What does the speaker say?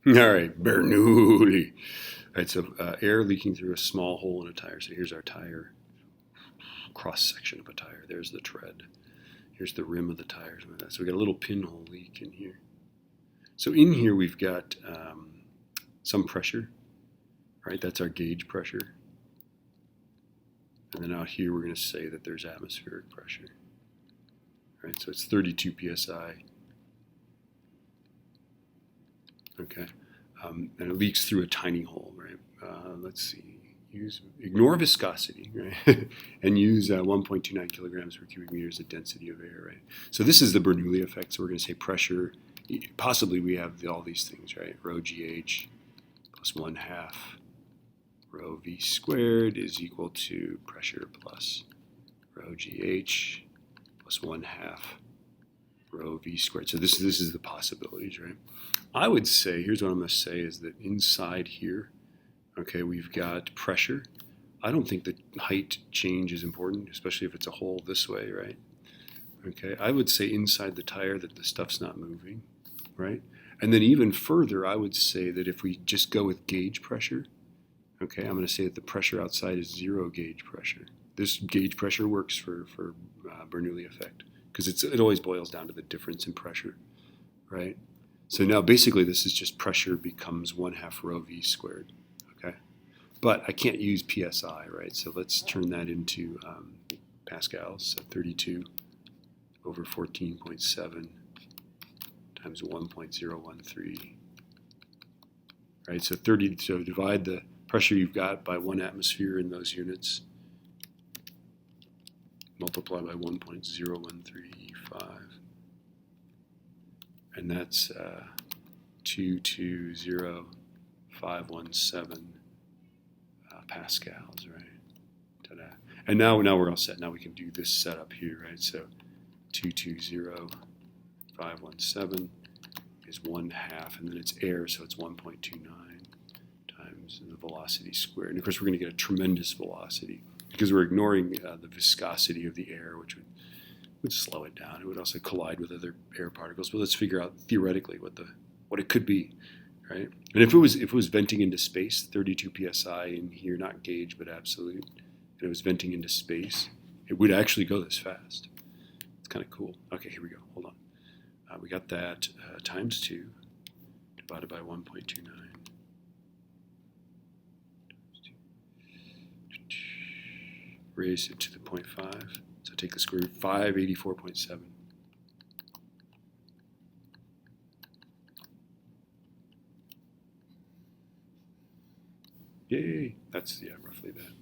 All right, Bernoulli. All right, so air leaking through a small hole in a tire. So here's our tire, cross-section of a tire. There's the tread. Here's the rim of the tire. So we got a little pinhole leak in here. So in here we've got some pressure, right? That's our gauge pressure. And then out here we're going to say that there's atmospheric pressure. Right, so it's 32 psi. Okay, and it leaks through a tiny hole, right? Let's see. Ignore viscosity, right? And use 1.29 kilograms per cubic meter as the density of air, right? So this is the Bernoulli effect. So we're going to say pressure. Possibly we have all these things, right? Rho GH plus 1/2 rho V squared is equal to pressure plus rho GH plus 1/2 rho V squared. So this is the possibilities, right? I would say, here's what I'm going to say, is that inside here, okay, we've got pressure. I don't think the height change is important, especially if it's a hole this way, right? Okay, I would say inside the tire that the stuff's not moving, right? And then even further, I would say that if we just go with gauge pressure, okay, I'm going to say that the pressure outside is 0 gauge pressure. This gauge pressure works for Bernoulli effect because it always boils down to the difference in pressure, right? So now basically this is just pressure becomes 1/2 rho V squared, okay? But I can't use PSI, right? So let's turn that into pascals. So 32 over 14.7 times 1.013, right? So divide the pressure you've got by 1 atmosphere in those units, multiply by 1.0135. And that's 220,517 pascals, right? Ta-da. And now we're all set. Now we can do this setup here, right? So 220,517 is 1/2, and then it's air, so it's 1.29 times the velocity squared. And of course, we're going to get a tremendous velocity because we're ignoring the viscosity of the air, which would slow it down. It would also collide with other air particles. But let's figure out theoretically what it could be, right? And if it was venting into space, 32 psi in here, not gauge but absolute, and it was venting into space, it would actually go this fast. It's kind of cool. Okay, here we go. Hold on. We got that times 2 divided by 1.29. Raise it to the 0.5. So take the square root, 584.7. Yay! That's, yeah, roughly that.